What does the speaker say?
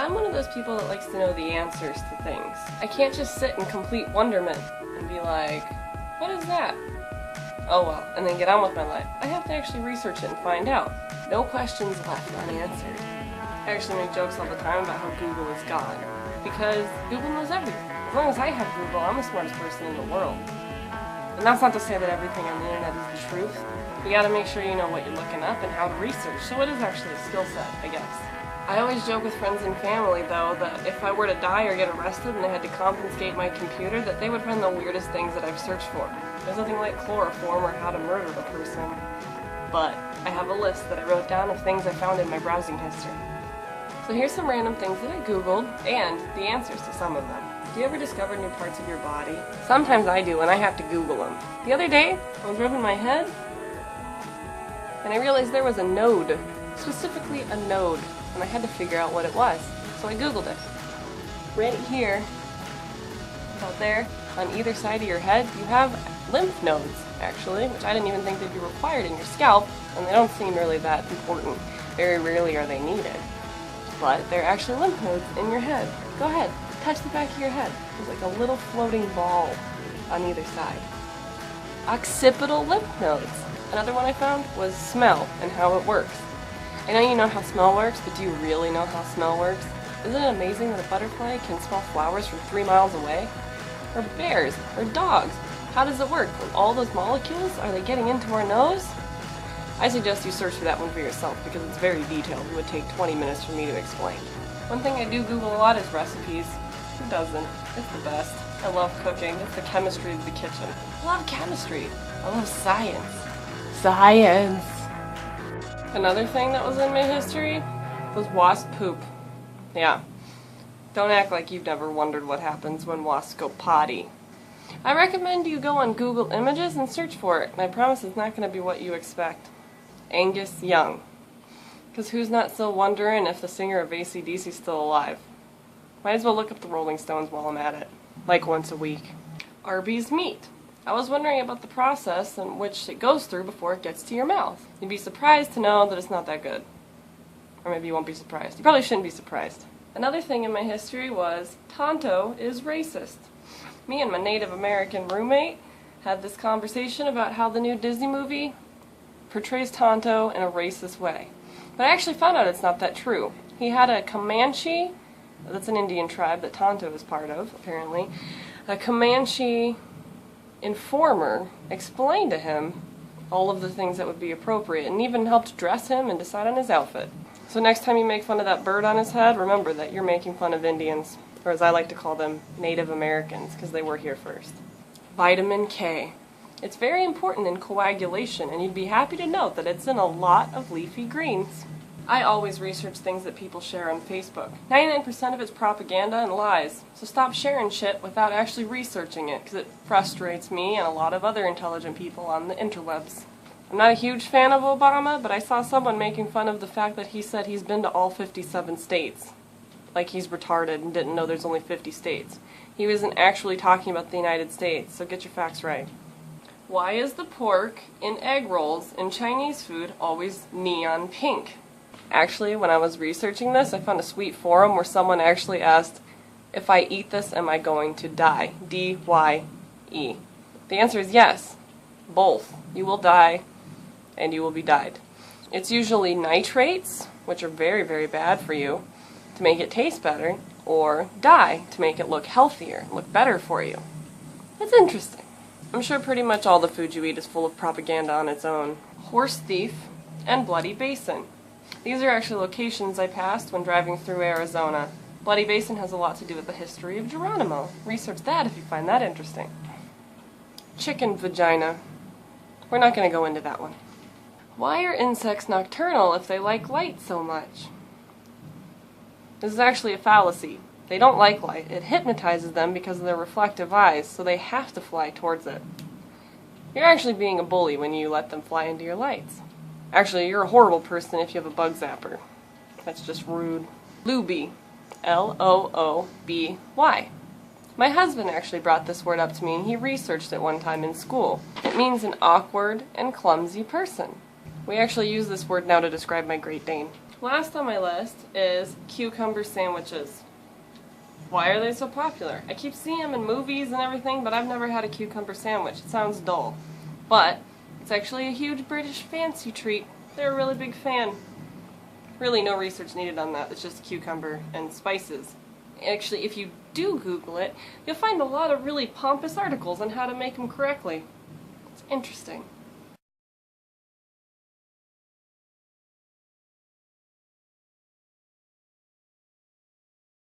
I'm one of those people that likes to know the answers to things. I can't just sit in complete wonderment and be like, what is that? Oh well, and then get on with my life. I have to actually research it and find out. No questions left unanswered. I actually make jokes all the time about how Google is God, because Google knows everything. As long as I have Google, I'm the smartest person in the world. And that's not to say that everything on the internet is the truth. You gotta make sure you know what you're looking up and how to research, so it is actually a skill set, I guess. I always joke with friends and family, though, that if I were to die or get arrested and I had to confiscate my computer, that they would find the weirdest things that I've searched for. There's nothing like chloroform or how to murder a person. But I have a list that I wrote down of things I found in my browsing history. So here's some random things that I Googled, and the answers to some of them. Do you ever discover new parts of your body? Sometimes I do, and I have to Google them. The other day, I was rubbing my head, and I realized there was a node. Specifically a node. And I had to figure out what it was. So I Googled it. Right here, about there, on either side of your head, you have lymph nodes, actually, which I didn't even think they'd be required in your scalp, and they don't seem really that important. Very rarely are they needed. But they're actually lymph nodes in your head. Go ahead, touch the back of your head. There's like a little floating ball on either side. Occipital lymph nodes. Another one I found was smell and how it works. I know you know how smell works, but do you really know how smell works? Isn't it amazing that a butterfly can smell flowers from 3 miles away? Or bears, or dogs. How does it work? When all those molecules, are they getting into our nose? I suggest you search for that one for yourself because it's very detailed. It would take 20 minutes for me to explain. One thing I do Google a lot is recipes. Who doesn't? It's the best. I love cooking. It's the chemistry of the kitchen. I love chemistry. I love science. Science! Another thing that was in my history was wasp poop. Yeah. Don't act like you've never wondered what happens when wasps go potty. I recommend you go on Google Images and search for it, and I promise it's not going to be what you expect. Angus Young. Because who's not still wondering if the singer of AC/DC still alive? Might as well look up the Rolling Stones while I'm at it. Like once a week. Arby's meat. I was wondering about the process in which it goes through before it gets to your mouth. You'd be surprised to know that it's not that good. Or maybe you won't be surprised. You probably shouldn't be surprised. Another thing in my history was Tonto is racist. Me and my Native American roommate had this conversation about how the new Disney movie portrays Tonto in a racist way. But I actually found out it's not that true. He had a Comanche, that's an Indian tribe that Tonto is part of, apparently. A Comanche informer explained to him all of the things that would be appropriate and even helped dress him and decide on his outfit. So next time you make fun of that bird on his head, remember that you're making fun of Indians, or as I like to call them, Native Americans, because they were here first. Vitamin K. It's very important in coagulation, and you'd be happy to note that it's in a lot of leafy greens. I always research things that people share on Facebook. 99% of it's propaganda and lies, so stop sharing shit without actually researching it, because it frustrates me and a lot of other intelligent people on the interwebs. I'm not a huge fan of Obama, but I saw someone making fun of the fact that he said he's been to all 57 states. Like he's retarded and didn't know there's only 50 states. He wasn't actually talking about the United States, so get your facts right. Why is the pork in egg rolls in Chinese food always neon pink? Actually, when I was researching this, I found a sweet forum where someone actually asked, if I eat this, am I going to die? D-Y-E. The answer is yes. Both. You will die, and you will be dyed. It's usually nitrates, which are very, very bad for you, to make it taste better, or dye, to make it look healthier, look better for you. That's interesting. I'm sure pretty much all the food you eat is full of propaganda on its own. Horse thief and Bloody Basin. These are actually locations I passed when driving through Arizona. Bloody Basin has a lot to do with the history of Geronimo. Research that if you find that interesting. Chicken vagina. We're not going to go into that one. Why are insects nocturnal if they like light so much? This is actually a fallacy. They don't like light. It hypnotizes them because of their reflective eyes, so they have to fly towards it. You're actually being a bully when you let them fly into your lights. Actually, you're a horrible person if you have a bug zapper. That's just rude. Looby. L-O-O-B-Y. My husband actually brought this word up to me and he researched it one time in school. It means an awkward and clumsy person. We actually use this word now to describe my Great Dane. last on my list is cucumber sandwiches. Why are they so popular? I keep seeing them in movies and everything, but I've never had a cucumber sandwich. It sounds dull. But it's actually a huge British fancy treat. They're a really big fan. Really no research needed on that. It's just cucumber and spices. Actually, if you do Google it, you'll find a lot of really pompous articles on how to make them correctly. It's interesting.